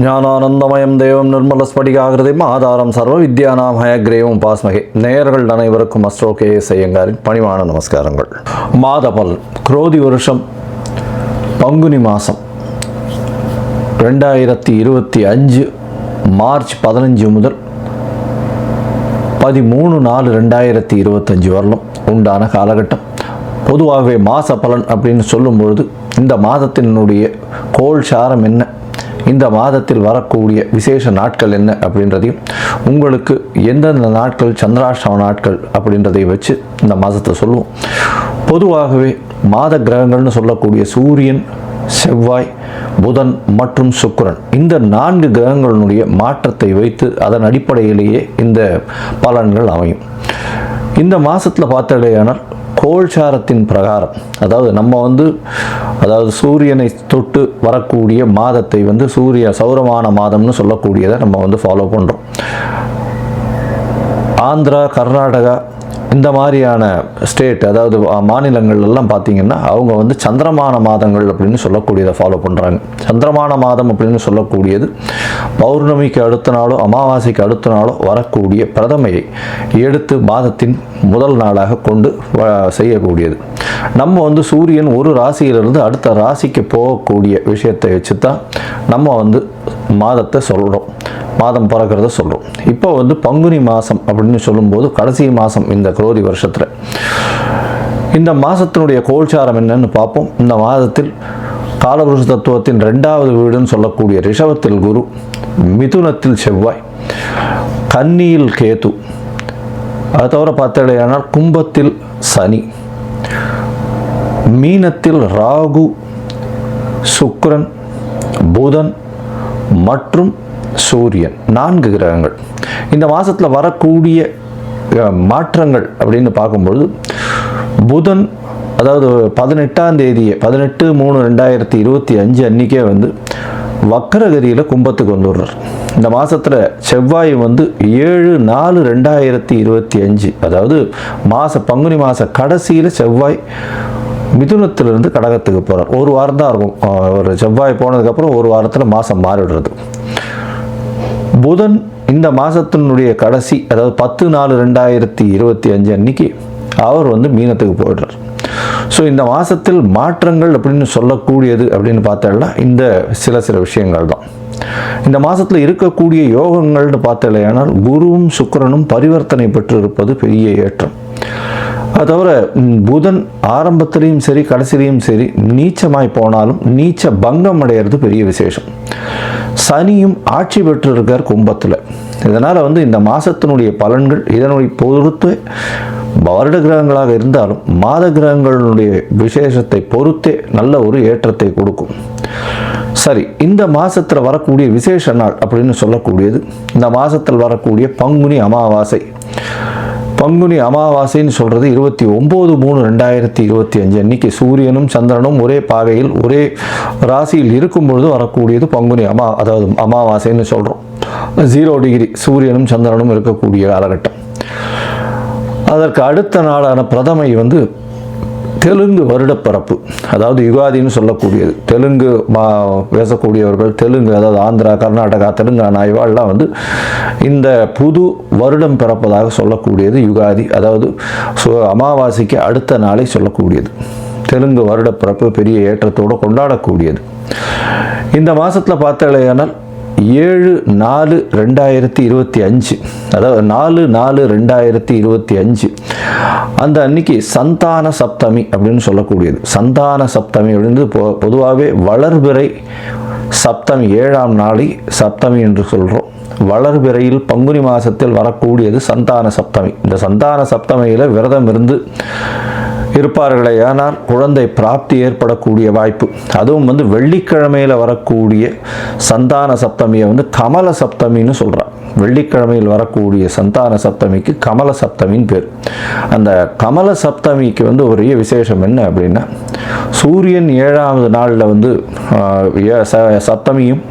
ஞானானந்தமயம் தேவம் நிர்மலஸ்படிகாகிருதிம் ஆதாரம் சர்வ வித்யானாம் ஹயக்ரேவம் பாஸ்மகே. நேயர்கள் அனைவருக்கும் அஸ்ட்ரோ KS ஐயங்காரின் பணிவான நமஸ்காரங்கள். மாதபல் குரோதி வருஷம் பங்குனி மாதம் 2025 மார்ச் 15 முதல் 13/4/2025 வரலும் உண்டான காலகட்டம். பொதுவாகவே மாத பலன் அப்படின்னு சொல்லும்பொழுது இந்த மாதத்தினுடைய கோள் சாரம் என்ன, இந்த மாதத்தில் வரக்கூடிய விசேஷ நாட்கள் என்ன அப்படின்றதையும், உங்களுக்கு எந்தெந்த நாட்கள் சந்திராஷ்டம நாட்கள் அப்படின்றதையும் வச்சு இந்த மாதத்தை சொல்லுவோம். பொதுவாகவே மாத கிரகங்கள்னு சொல்லக்கூடிய சூரியன், செவ்வாய், புதன் மற்றும் சுக்கிரன், இந்த 4 கிரகங்களுடைய மாற்றத்தை வைத்து அதன் அடிப்படையிலேயே இந்த பலன்கள் அமையும். இந்த மாதத்தில் பார்த்தாலேயானால் கோள்சாரத்தின் பிரகாரம், அதாவது சூரியனை தொட்டு வரக்கூடிய மாதத்தை சௌரமான மாதம்னு சொல்லக்கூடியதை நம்ம ஃபாலோ பண்ணுறோம். ஆந்திரா, கர்நாடகா இந்த மாதிரியான ஸ்டேட், அதாவது மாநிலங்கள் எல்லாம் பார்த்திங்கன்னா அவங்க சந்திரமான மாதங்கள் அப்படின்னு சொல்லக்கூடியதை ஃபாலோ பண்ணுறாங்க. சந்திரமான மாதம் அப்படின்னு சொல்லக்கூடியது பௌர்ணமிக்கு அடுத்த நாளோ அமாவாசைக்கு அடுத்த நாளோ வரக்கூடிய பிரதமையை எடுத்து மாதத்தின் முதல் நாளாக கொண்டு செய்யக்கூடியது. நம்ம சூரியன் ஒரு ராசியிலிருந்து அடுத்த ராசிக்கு போகக்கூடிய விஷயத்தை வச்சு தான் நம்ம மாதத்தை சொல்கிறோம், மாதம் பிறக்கிறத சொல்கிறோம். இப்போ பங்குனி மாதம் அப்படின்னு சொல்லும்போது கடைசி மாதம் இந்த குரோதி வருஷத்தில். இந்த மாதத்தினுடைய கோள்சாரம் என்னன்னு பார்ப்போம். இந்த மாதத்தில் காலபுருஷ தத்துவத்தின் 2வது வீடுன்னு சொல்லக்கூடிய ரிஷபத்தில் குரு, மிதுனத்தில் செவ்வாய், கன்னியில் கேது, அது தவிர பார்த்தாலேயானால் கும்பத்தில் சனி, மீனத்தில் ராகு, சுக்கிரன், புதன் மற்றும் சூரியன், 4 கிரகங்கள். இந்த மாதத்தில் வரக்கூடிய மாற்றங்கள் அப்படின்னு பார்க்கும்பொழுது புதன், அதாவது 18ஆம் தேதியே 18/3/2025 அன்றைக்கே வக்கரகதியில் கும்பத்துக்கு வந்துடுறார். இந்த மாதத்தில் செவ்வாய் 7/4/2025, அதாவது பங்குனி மாத கடைசியில் செவ்வாய் மிதுனத்திலிருந்து கடகத்துக்கு போகிறார். ஒரு வாரம் தான் இருக்கும். ஒரு செவ்வாய் போனதுக்கப்புறம் ஒரு வாரத்தில் மாதம் மாறிடுறது. புதன் இந்த மாதத்தினுடைய கடைசி, அதாவது 10/4/2025 அன்னைக்கு அவர் மீனத்துக்கு போயிடுறார். ஸோ இந்த மாதத்தில் மாற்றங்கள் அப்படின்னு சொல்லக்கூடியது அப்படின்னு பார்த்தால இந்த சில விஷயங்கள் தான். இந்த மாதத்தில் இருக்கக்கூடிய யோகங்கள்னு பார்த்தாலேயானால் குருவும் சுக்கிரனும் பரிவர்த்தனை பெற்று இருப்பது பெரிய ஏற்றம். அது தவிர புதன் ஆரம்பத்திலையும் சரி கடைசிலையும் சரி நீச்சமாய் போனாலும் நீச்ச பங்கம் அடைகிறது பெரிய விசேஷம். சனியும் ஆட்சி பெற்று இருக்கார் கும்பத்தில். இதனால் இந்த மாதத்தினுடைய பலன்கள் இதனுடைய பொறுத்து வருட கிரகங்களாக இருந்தாலும் மாத கிரகங்களுடைய விசேஷத்தை பொறுத்தே நல்ல ஒரு ஏற்றத்தை கொடுக்கும். சரி, இந்த மாதத்தில் வரக்கூடிய விசேஷ நாள் அப்படின்னு சொல்லக்கூடியது இந்த மாதத்தில் வரக்கூடிய பங்குனி அமாவாசை. பங்குனி அமாவாசைன்னு சொல்கிறது 29/3/2025 அன்னைக்கு சூரியனும் சந்திரனும் ஒரே பாகையில் ஒரே ராசியில் இருக்கும் பொழுது வரக்கூடியது பங்குனி அதாவது அமாவாசைன்னு சொல்கிறோம். 0 டிகிரி சூரியனும் சந்திரனும் இருக்கக்கூடிய காலகட்டம். அதற்கு அடுத்த நாளான பிரதமை தெலுங்கு வருடப்பிறப்பு, அதாவது யுகாதின்னு சொல்லக்கூடியது. தெலுங்கு பேசக்கூடியவர்கள், தெலுங்கு அதாவது ஆந்திரா, கர்நாடகா, தெலுங்கானா இவாள்லாம் இந்த புது வருடம் பிறப்பதாக சொல்லக்கூடியது யுகாதி, அதாவது அமாவாசைக்கு அடுத்த நாளை சொல்லக்கூடியது. தெலுங்கு வருடப்பிறப்பு பெரிய ஏற்றத்தோடு கொண்டாடக்கூடியது. இந்த மாதத்தில் பார்த்தாலேயானால் 7/4/2025, அதாவது 4/4/2025 அந்த அன்னைக்கு சந்தான சப்தமி அப்படின்னு சொல்லக்கூடியது. சந்தான சப்தமி அப்படின்னு பொதுவாகவே வளர்பிறை சப்தமி 7ஆம் நாளை சப்தமி என்று சொல்கிறோம். வளர்பிறையில் பங்குனி மாதத்தில் வரக்கூடியது சந்தான சப்தமி. இந்த சந்தான சப்தமியில் விரதம் இருந்து இருப்பார்களே ஆனால் குழந்தை பிராப்தி ஏற்படக்கூடிய வாய்ப்பு. அதுவும் வெள்ளிக்கிழமையில் வரக்கூடிய சந்தான சப்தமியை கமல சப்தமின்னு சொல்கிறார். வெள்ளிக்கிழமையில் வரக்கூடிய சந்தான சப்தமிக்கு கமல சப்தமின்னு பேர். அந்த கமல சப்தமிக்கு ஒரே விசேஷம் என்ன அப்படின்னா, சூரியன் 7ஆவது நாளில் சப்தமியும்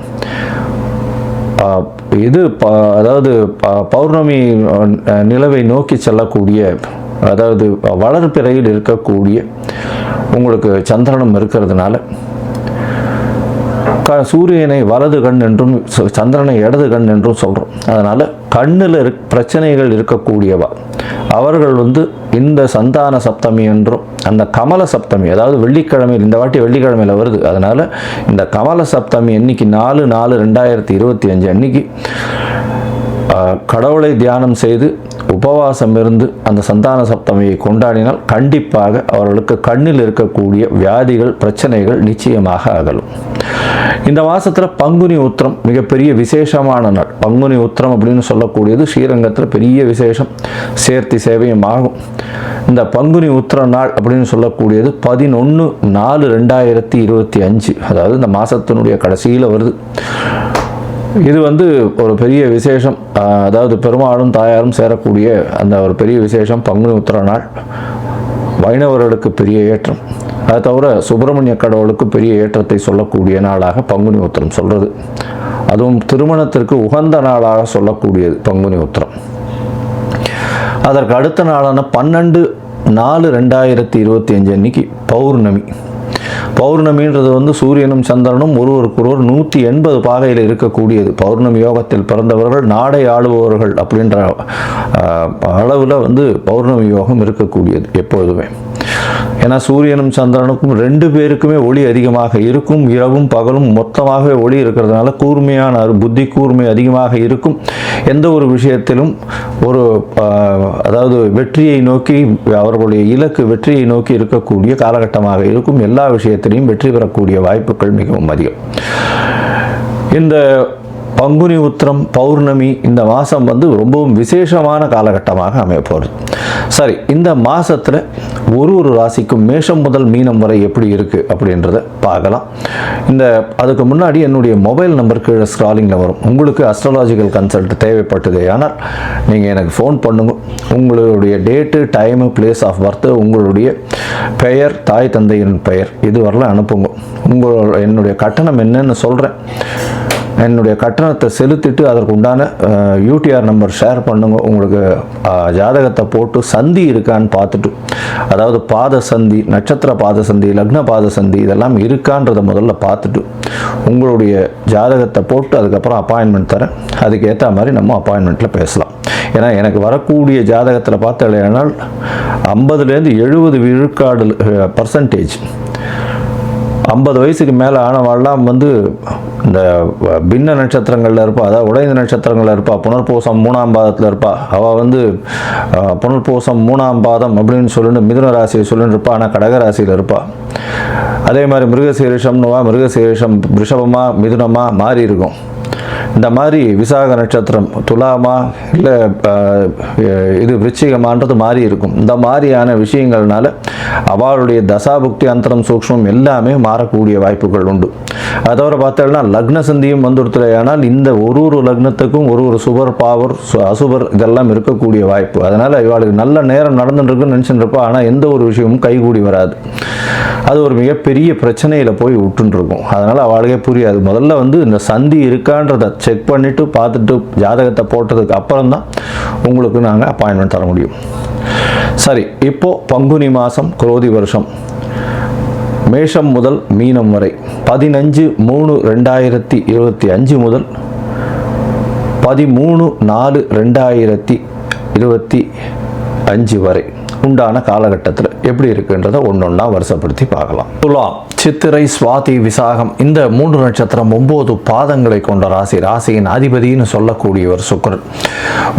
அதாவது பௌர்ணமி நிலவை நோக்கி செல்லக்கூடிய, அதாவது வளர்பிறையில் இருக்கக்கூடிய உங்களுக்கு சந்திரனும் இருக்கிறதுனால சூரியனை வலது கண் என்றும் சந்திரனை இடது கண் என்றும் சொல்கிறோம். அதனால் கண்ணில் பிரச்சனைகள் இருக்கக்கூடியவா அவர்கள் இந்த சந்தான சப்தமி என்றும் அந்த கமல சப்தமி, அதாவது வெள்ளிக்கிழமையில், இந்த வாட்டி வெள்ளிக்கிழமையில் வருது. அதனால் இந்த கமல சப்தமி அன்னைக்கு 4/4/2025 அன்னைக்கு கடவுளை தியானம் செய்து உபவாசம் இருந்து அந்த சந்தான சப்தமியை கொண்டாடினால் கண்டிப்பாக அவர்களுக்கு கண்ணில் இருக்கக்கூடிய வியாதிகள் பிரச்சனைகள் நிச்சயமாக அகலும். இந்த மாதத்தில் பங்குனி உத்திரம் மிகப்பெரிய விசேஷமான நாள். பங்குனி உத்திரம் அப்படின்னு சொல்லக்கூடியது ஸ்ரீரங்கத்தில் பெரிய விசேஷம், சேர்த்தி சேவையும் ஆகும். இந்த பங்குனி உத்திர நாள் அப்படின்னு சொல்லக்கூடியது 11/4/2025, அதாவது இந்த மாதத்தினுடைய கடைசியில் வருது. இது ஒரு பெரிய விசேஷம், அதாவது பெருமாளும் தாயாரும் சேரக்கூடிய அந்த ஒரு பெரிய விசேஷம் பங்குனி உத்திர நாள். வைணவர்களுக்கு பெரிய ஏற்றம், அது தவிர சுப்பிரமணிய கடவுளுக்கு பெரிய ஏற்றத்தை சொல்லக்கூடிய நாளாக பங்குனி உத்திரம் சொல்கிறது. அதுவும் திருமணத்திற்கு உகந்த நாளாக சொல்லக்கூடியது பங்குனி உத்திரம். அதற்கு அடுத்த நாளான 12/4/2025 அன்னைக்கு பௌர்ணமி. பௌர்ணமின்றது சூரியனும் சந்திரனும் ஒருவருக்கொருவர் 180 பாகையில் இருக்கக்கூடியது. பௌர்ணமி யோகத்தில் பிறந்தவர்கள் நாடை ஆளுபவர்கள் அப்படின்ற அளவில் பௌர்ணமி யோகம் இருக்கக்கூடியது எப்பொழுதுமே. ஏன்னா சூரியனும் சந்திரனுக்கும் 2 பேருக்குமே ஒளி அதிகமாக இருக்கும். இரவும் பகலும் மொத்தமாகவே ஒளி இருக்கிறதுனால கூர்மையான புத்தி கூர்மை அதிகமாக இருக்கும். எந்த ஒரு விஷயத்திலும் அதாவது வெற்றியை நோக்கி, அவர்களுடைய இலக்கு வெற்றியை நோக்கி இருக்கக்கூடிய காலகட்டமாக இருக்கும். எல்லா விஷயத்திலையும் வெற்றி பெறக்கூடிய வாய்ப்புகள் மிகவும் அதிகம். இந்த பங்குனி உத்திரம் பௌர்ணமி இந்த மாதம் ரொம்பவும் விசேஷமான காலகட்டமாக அமைய போகிறது. சரி, இந்த மாதத்தில் ஒரு ராசிக்கும் மேஷம் முதல் மீனம் வரை எப்படி இருக்குது அப்படின்றத பார்க்கலாம். அதுக்கு முன்னாடி என்னுடைய மொபைல் நம்பர் கீழே ஸ்க்ராலிங்கில் வரும். உங்களுக்கு அஸ்ட்ராலாஜிக்கல் கன்சல்ட் தேவைப்பட்டதே ஆனால் நீங்கள் எனக்கு ஃபோன் பண்ணுங்க. உங்களுடைய date, time, place of birth, உங்களுடைய பெயர், தாய் தந்தையின் பெயர் இது வரலாம் அனுப்புங்க. என்னுடைய கட்டணம் என்னன்னு சொல்கிறேன். என்னுடைய கட்டணத்தை செலுத்திட்டு அதற்கு உண்டான யூடிஆர் நம்பர் ஷேர் பண்ணுங்க. உங்களுக்கு ஜாதகத்தை போட்டு சந்தி இருக்கான்னு பார்த்துட்டு, அதாவது பாத சந்தி, நட்சத்திர பாத சந்தி, லக்ன பாத சந்தி இதெல்லாம் இருக்கான்றதை முதல்ல பார்த்துட்டு உங்களுடைய ஜாதகத்தை போட்டு அதுக்கப்புறம் அப்பாயின்மெண்ட் தரேன். அதுக்கு ஏற்ற மாதிரி நம்ம அப்பாயின்மெண்ட்டில் பேசலாம். ஏன்னா எனக்கு வரக்கூடிய ஜாதகத்தில் பார்த்தாலேனால் 50லேருந்து 70 விழுக்காடு % 50 வயசுக்கு மேலே ஆனவாள்லாம் இந்த பின்ன நட்சத்திரங்களில் இருப்பா, அதாவது உடைந்த நட்சத்திரங்களில் இருப்பா, புனர்பூசம் 3ஆம் பாதத்தில் இருப்பா. அவள் புனர்பூசம் 3ஆம் பாதம் அப்படின்னு சொல்லிட்டு மிதுன ராசியை சொல்லிட்டு இருப்பா, ஆனால் கடகராசியில் இருப்பா. அதே மாதிரி மிருகசீரிஷம் ரிஷபமா மிதுனமா மாறி இருக்கும். இந்த மாதிரி விசாக நட்சத்திரம் துலாமா இல்லை இது விருச்சிகமான்றது மாறி இருக்கும். இந்த மாதிரியான விஷயங்கள்னால அவளுடைய தசாபுக்தி அந்தரம் சூக்ஷ்மம் எல்லாமே மாறக்கூடிய வாய்ப்புகள் உண்டு. அதை தவிர பார்த்தோம்னா லக்ன சந்தியும் வந்துடுத்துலையானால் இந்த ஒரு லக்னத்துக்கும் ஒரு சுபர் பாவர் அசுபர் இதெல்லாம் இருக்கக்கூடிய வாய்ப்பு. அதனால் இவளுக்கு நல்ல நேரம் நடந்துட்டுருக்குன்னு நினச்சிட்டு இருப்பா, ஆனால் எந்த ஒரு விஷயமும் கைகூடி வராது. அது ஒரு மிகப்பெரிய பிரச்சனையில் போய் விட்டுருக்கும். அதனால் அவளுக்கே புரியாது. முதல்ல இந்த சந்தி இருக்கான்றதை செக் பண்ணிவிட்டு பார்த்துட்டு ஜாதகத்தை போட்டதுக்கு அப்புறம் தான் உங்களுக்கு நாங்கள் அப்பாயின்மெண்ட் தர முடியும். சரி, இப்போது பங்குனி மாதம் குரோதி வருஷம் மேஷம் முதல் மீனம் வரை 15/3/2025 முதல் 13/4/2025 வரை உண்டான காலகட்டத்தில் எப்படி இருக்குன்றதை ஒன்றொன்னா வருஷப்படுத்தி பார்க்கலாம். துலாம், சித்திரை, சுவாதி, விசாகம் இந்த 3 நட்சத்திரம் 9 பாதங்களை கொண்ட ராசி. ராசியின் அதிபதினு சொல்லக்கூடியவர் சுக்கிரன்.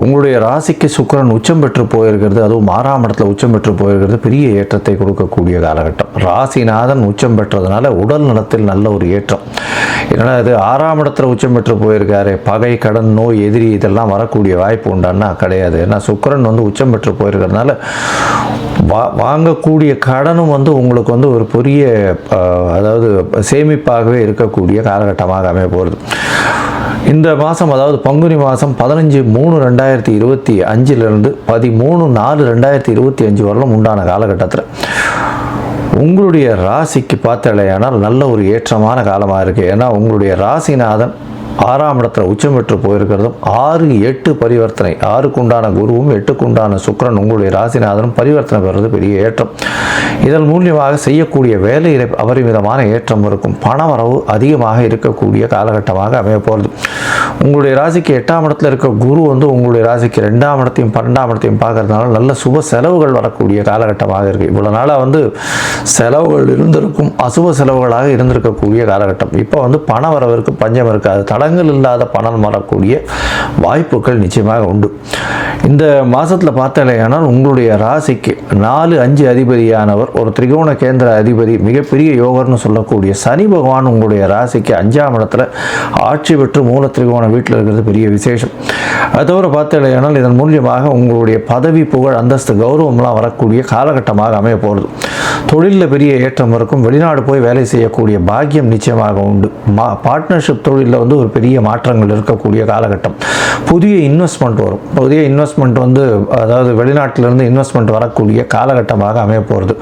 உங்களுடைய ராசிக்கு சுக்கிரன் உச்சம் பெற்று போயிருக்கிறது, அதுவும் 6ஆம் இடத்துல உச்சம் பெற்று போயிருக்கிறது பெரிய ஏற்றத்தை கொடுக்கக்கூடிய காலகட்டம். ராசிநாதன் உச்சம் பெற்றதுனால உடல் நலத்தில் நல்ல ஒரு ஏற்றம். என்னடா இது 6ஆம் இடத்துல உச்சம் பெற்று போயிருக்காரு, பகை, கடன், நோய், எதிரி இதெல்லாம் வரக்கூடிய வாய்ப்பு உண்டான்னா கிடையாது. ஏன்னா சுக்கிரன் உச்சம் பெற்று போயிருக்கிறதுனால வாங்கக்கூடிய கடனும் உங்களுக்கு ஒரு பெரிய அதாவது சேமிப்பாகவே இருக்கக்கூடிய காலகட்டமாக அமைய போகிறது. இந்த மாதம், அதாவது பங்குனி மாதம் 15/3/2025 13/4/2025 வரலும் உண்டான காலகட்டத்தில் உங்களுடைய ராசிக்கு பார்த்தாலேயானால் நல்ல ஒரு ஏற்றமான காலமாக இருக்குது. ஏன்னா உங்களுடைய ராசிநாதன் 6ஆம் இடத்துல உச்சம் பெற்று போயிருக்கிறதும் 6-8 பரிவர்த்தனை, 6க்கு உண்டான குருவும் 8க்கு உண்டான சுக்கிரன் உங்களுடைய ராசிநாதனும் பரிவர்த்தனை பெறுறது பெரிய ஏற்றம். இதன் மூலியமாக செய்யக்கூடிய வேலையில் அபரிமிதமான ஏற்றம் இருக்கும். பணவரவு அதிகமாக இருக்கக்கூடிய காலகட்டமாக அமைய போகிறது. உங்களுடைய ராசிக்கு 8ஆம் இடத்துல இருக்க குரு வந்து உங்களுடைய ராசிக்கு 2ஆம் இடத்தையும் 12ஆம் இடத்தையும் பார்க்கறதுனால நல்ல சுப செலவுகள் வரக்கூடிய காலகட்டமாக இருக்குது. இவ்வளோ நாளாக வந்து செலவுகள் இருந்திருக்கும், அசுப செலவுகளாக இருந்திருக்கக்கூடிய காலகட்டம். இப்போ வந்து பண வரவிற்கு பஞ்சம் இருக்காது. தடங்கள் இல்லாத பணம் வரக்கூடிய வாய்ப்புகள் நிச்சயமாக உண்டு. இந்த மாதத்தில் பார்த்தாலேயானால் உங்களுடைய ராசிக்கு 4-5 அதிபதியானவர் ஒரு திரிகோண கேந்திர அதிபதி, மிகப்பெரிய யோகர்னு சொல்லக்கூடிய சனி பகவான் உங்களுடைய ராசிக்கு 5ஆம் இடத்துல ஆட்சி பெற்று மூல திரிகோண வீட்டில் இருக்கிறது பெரிய விசேஷம். அது தவிர பார்த்தாலேயானால் இதன் மூலியமாக உங்களுடைய பதவி, புகழ், அந்தஸ்து, கௌரவம்லாம் வரக்கூடிய காலகட்டமாக அமைய போகிறது. தொழிலில் பெரிய ஏற்றம் இருக்கும். வெளிநாடு போய் வேலை செய்யக்கூடிய பாக்கியம் நிச்சயமாக உண்டு. பார்ட்னர்ஷிப் தொழிலில் வந்து ஒரு பெரிய மாற்றங்கள் இருக்கக்கூடிய காலகட்டம். புதிய இன்வெஸ்ட்மெண்ட் வரும். புதிய இன்வெஸ்ட்மெண்ட் வந்து அதாவது வெளிநாட்டிலிருந்து இன்வெஸ்ட்மெண்ட் வரக்கூடிய காலகட்டமாக அமைய போகிறது.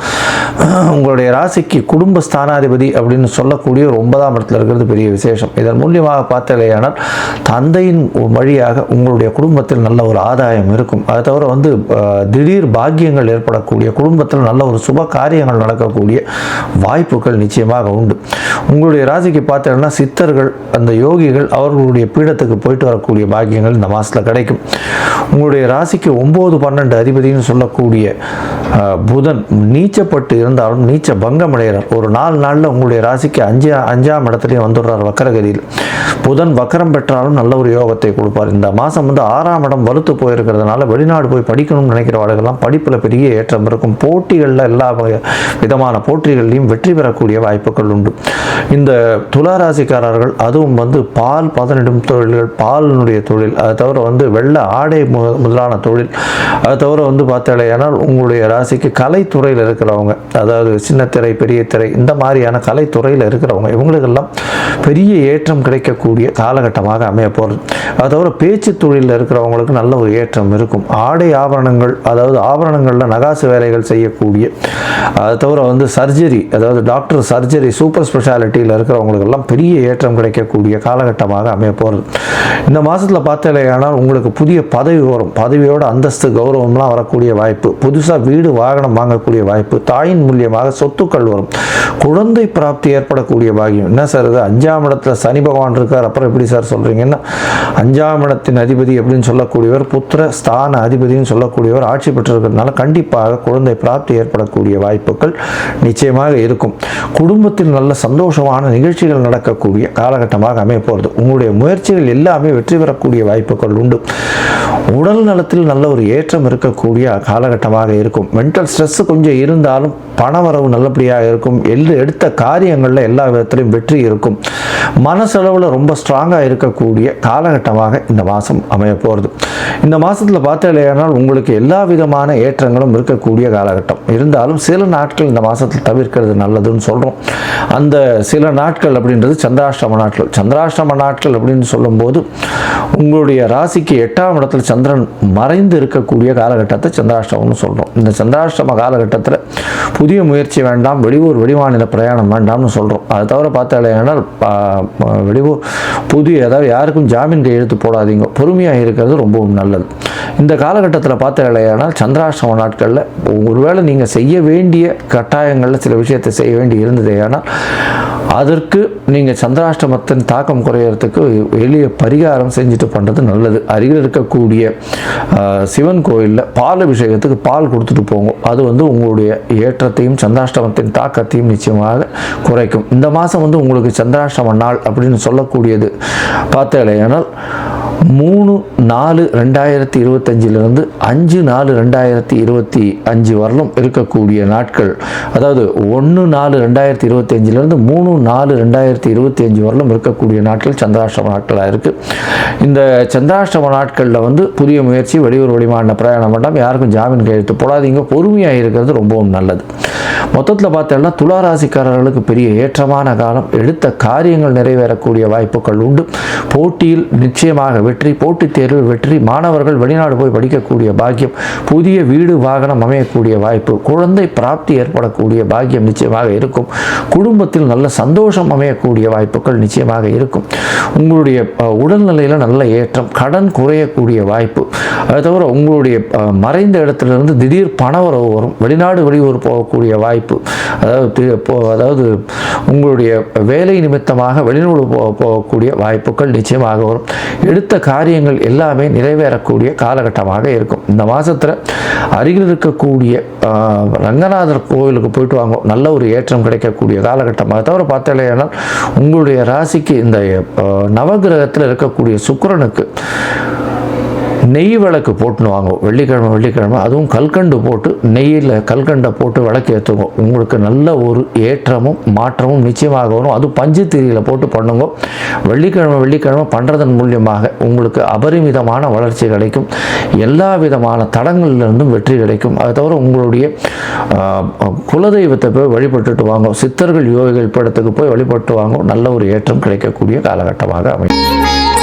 உங்களுடைய ராசிக்கு குடும்ப ஸ்தானாதிபதி அப்படின்னு சொல்லக்கூடிய ஒரு 9ஆம் இடத்துல இருக்கிறது பெரிய விசேஷம். இதன் மூலியமாக பார்த்தாலேயானால் தந்தையின் வழியாக உங்களுடைய குடும்பத்தில் நல்ல ஒரு ஆதாயம் இருக்கும். அதை தவிர வந்து திடீர் பாக்கியங்கள் ஏற்படக்கூடிய, குடும்பத்தில் நல்ல ஒரு சுப காரியங்கள் நடக்கக்கூடிய வாய்ப்புகள் நிச்சயமாக உண்டு. உங்களுடைய ராசிக்கு பார்த்தீங்கன்னா சித்தர்கள், அந்த யோகிகள், அவர்களுடைய பீடத்துக்கு போயிட்டு வரக்கூடிய பாக்கியங்கள் இந்த மாதத்தில் கிடைக்கும். உங்களுடைய ராசிக்கு 9-12 அதிபதினு சொல்லக்கூடிய புதன் நீச்சப்பட்டு இருந்தாலும் நீச்ச பங்கம் அடைகிறார். ஒரு 4 நாளில் உங்களுடைய ராசிக்கு 5ஆம் இடத்துலையும் வந்துடுறார் வக்கரகதியில். புதன் வக்கரம் பெற்றாலும் நல்ல ஒரு யோகத்தை கொடுப்பார். இந்த மாதம் வந்து 6ஆம் இடம் வலுத்து போயிருக்கிறதுனால வெளிநாடு போய் படிக்கணும்னு நினைக்கிறவர்களெல்லாம் படிப்பில் பெரிய ஏற்றம் இருக்கும். போட்டிகளில் எல்லா விதமான போட்டிகள்லையும் வெற்றி பெறக்கூடிய வாய்ப்புகள் உண்டு. இந்த துளாராசிக்காரர்கள் அதுவும் வந்து பால் பதனிடும் தொழில்கள், பாலினுடைய தொழில், அதை தவிர வந்து வெள்ள ஆடை முதலான தொழில், அதை தவிர வந்து பார்த்தாலேயானால் உங்களுடைய ராசிக்கு கலைத்துறையில் இருக்கிறவங்க, அதாவது சின்ன திரை, பெரிய திரை, இந்த மாதிரியான கலைத்துறையில் இருக்கிறவங்க, இவங்களுக்கெல்லாம் பெரிய ஏற்றம் கிடைக்கக்கூடிய காலகட்டமாக அமைய போகிறது. அதை தவிர பேச்சு தொழிலில் இருக்கிறவங்களுக்கு நல்ல ஒரு ஏற்றம் இருக்கும். ஆடை ஆபரணங்கள், அதாவது ஆபரணங்களில் நகாசு வேலைகள் செய்யக்கூடிய, அதை தவிர வந்து சர்ஜரி, அதாவது டாக்டர் சர்ஜரி, சூப்பர் ஸ்பெஷாலிட்டியில் இருக்கிறவங்களுக்கெல்லாம் பெரிய ஏற்றம் கிடைக்கக்கூடிய காலகட்டமாக அமைய போகிறது. இந்த மாதத்தில் பார்த்தாலேயானால் உங்களுக்கு புதிய பதவி வரும். பதவியோட அந்தஸ்து, கௌரவம்லாம் வரக்கூடிய வாய்ப்பு. புதுசாக வீடு, வாகனம் வாங்கக்கூடிய வாய்ப்பு. தாயின் மூலியமாக சொத்துக்கள் வரும். குழந்தை பிராப்தி ஏற்படக்கூடிய பாக்கியம். என்ன சார் இது, 5ஆம் இடத்துல சனி பகவான் இருக்கார், அப்புறம் எப்படி சார் சொல்கிறீங்கன்னா, 5ஆம் இடத்தின் அதிபதி அப்படின்னு சொல்லக்கூடியவர், புத்திர ஸ்தான அதிபதினு சொல்லக்கூடியவர் ஆட்சி பெற்றிருக்கிறதுனால கண்டிப்பாக குழந்தை பிராப்தி ஏற்படக்கூடிய வாய்ப்புகள் நிச்சயமாக இருக்கும். குடும்பத்தில் நல்ல சந்தோஷமான நிகழ்ச்சிகள் நடக்கக்கூடிய காலகட்டமாக அமைய போகிறது. உங்களுடைய முயற்சிகள் எல்லாமே வெற்றி பெறக்கூடிய வாய்ப்புகள் உண்டு. உடல் நலத்தில் நல்ல ஒரு ஏற்றம் இருக்கக்கூடிய காலகட்டமாக இருக்கும். மென்டல் ஸ்ட்ரெஸ் கொஞ்சம் இருந்தாலும் பணவரவு நல்லபடியாக இருக்கும். எடுத்த காரியங்களில் எல்லா விதத்திலையும் வெற்றி இருக்கும். மனசளவில் ரொம்ப ஸ்ட்ராங்காக இருக்கக்கூடிய காலகட்டமாக இந்த மாதம் அமைய போகிறது. இந்த மாதத்தில் பார்த்தாலேயானால் உங்களுக்கு எல்லா விதமான ஏற்றங்களும் இருக்கக்கூடிய காலகட்டம். இருந்தாலும் சில நாட்கள் இந்த மாதத்தில் தவிர்க்கிறது நல்லதுன்னு சொல்கிறோம். அந்த சில நாட்கள் அப்படின்றது சந்திராஷ்டம நாட்கள். சந்திராஷ்டம நாட்கள் அப்படின்னு சொல்லும்போது உங்களுடைய ராசிக்கு 8ஆம் இடத்துல சந்திரன் மறைந்து இருக்கக்கூடிய காலகட்டத்தை சந்திராஷ்டமம்னு சொல்கிறோம். இந்த சந்திராஷ்டம காலகட்டத்தில் புதிய முயற்சி வேண்டாம், வெளியூர் வெளிமாநில பிரயாணம் வேண்டாம்னு சொல்கிறோம். அதை தவிர பார்த்தாலேயானால் வெளியூர் அதாவது யாருக்கும் ஜாமீன் கையெழுத்து போடாதீங்க, பொறுமையாக இருக்கிறது ரொம்பவும் நல்லது. இந்த காலகட்டத்தில் பார்த்தாலேயானால் சந்திராஷ்டம நாட்களில் ஒருவேளை நீங்கள் செய்ய வேண்டிய கட்டாயங்களில் சில விஷயத்தை செய்ய வேண்டி இருந்ததேயானால் அதற்கு நீங்கள் சந்திராஷ்டமத்தின் தாக்கம் குறையறதுக்கு எளிய பரிகாரம் செஞ்சுட்டு பண்ணுறது நல்லது. அருகில் இருக்கக்கூடிய சிவன் கோயிலில் பால் அபிஷேகத்துக்கு பால் கொடுத்துட்டு போங்க. அது வந்து உங்களுடைய ஏற்றத்தையும் சந்திராஷ்டமத்தின் தாக்கத்தையும் நிச்சயமாக குறைக்கும். இந்த மாதம் வந்து உங்களுக்கு சந்திராஷ்டம நாள் அப்படின்னு சொல்லக்கூடியது பார்த்தாலேயானால் 3/4/2025 5/4/2025 வரலும் இருக்கக்கூடிய நாட்கள், அதாவது 1/4/2025 3/4/2025 வரலும் இருக்கக்கூடிய நாட்கள் சந்திராஷ்டம நாட்களாக இருக்குது. இந்த சந்திராஷ்டம நாட்களில் வந்து புதிய முயற்சி, வெளியூர் வெளிமாநில பிரயாணம் வேண்டாம், யாருக்கும் ஜாமீன் கையெழுத்து போடாதீங்க, பொறுமையாக இருக்கிறது ரொம்பவும் நல்லது. மொத்தத்தில் பார்த்தோம்னா துளாராசிக்காரர்களுக்கு பெரிய ஏற்றமான காலம். எடுத்த காரியங்கள் நிறைவேறக்கூடிய வாய்ப்புகள் உண்டு. போட்டியில் நிச்சயமாக வெற்றி, போட்டித் தேர்வில் வெற்றி, மாணவர்கள் வெளிநாடு போய் படிக்கக்கூடிய பாக்கியம், புதிய வீடு வாகனம் அமையக்கூடிய வாய்ப்பு, குழந்தை பிராப்தி ஏற்படக்கூடிய பாக்கியம் நிச்சயமாக இருக்கும். குடும்பத்தில் நல்ல சந்தோஷம் அமையக்கூடிய வாய்ப்புகள் நிச்சயமாக இருக்கும். உங்களுடைய உடல்நிலையில் நல்ல ஏற்றம், கடன் குறையக்கூடிய வாய்ப்பு. அதை தவிர உங்களுடைய மறைந்த இடத்திலிருந்து திடீர் பணவரவு வரும், வெளிநாடு வெளியூர் போகக்கூடிய வாய்ப்பு. அதாவது உங்களுடைய வேலை நிமித்தமாக வெளிநாடு போகக்கூடிய வாய்ப்புகள் நிச்சயமாக வரும். எடுத்த காரியங்கள் எல்லாமே நிறைவேறக்கூடிய காலகட்டமாக இருக்கும். இந்த மாதத்தில் அருகில் இருக்கக்கூடிய ரங்கநாதர் கோவிலுக்கு போயிட்டு வாங்க, நல்ல ஒரு ஏற்றம் கிடைக்கக்கூடிய காலகட்டமாக. தவிர பார்த்தாலேனால் உங்களுடைய ராசிக்கு இந்த நவகிரகத்தில் இருக்கக்கூடிய சுக்கிரனுக்கு நெய் விளக்கு போட்டுன்னு வாங்க வெள்ளிக்கிழமை. அதுவும் கல்கண்டு போட்டு, நெய்யில் கல்கண்டை போட்டு விளக்கு ஏற்றுங்க. உங்களுக்கு நல்ல ஒரு ஏற்றமும் மாற்றமும் நிச்சயமாக வரும். அதுவும் பஞ்சு திரியில் போட்டு பண்ணுங்க. வெள்ளிக்கிழமை பண்ணுறதன் மூலியமாக உங்களுக்கு அபரிமிதமான வளர்ச்சி கிடைக்கும். எல்லா விதமான தடங்களிலிருந்தும் வெற்றி கிடைக்கும். அதை தவிர உங்களுடைய குலதெய்வத்தை போய் வழிபட்டுட்டு வாங்க, சித்தர்கள் யோகிகள் படத்துக்கு போய் வழிபட்டு வாங்க. நல்ல ஒரு ஏற்றம் கிடைக்கக்கூடிய காலகட்டமாக அமையும்.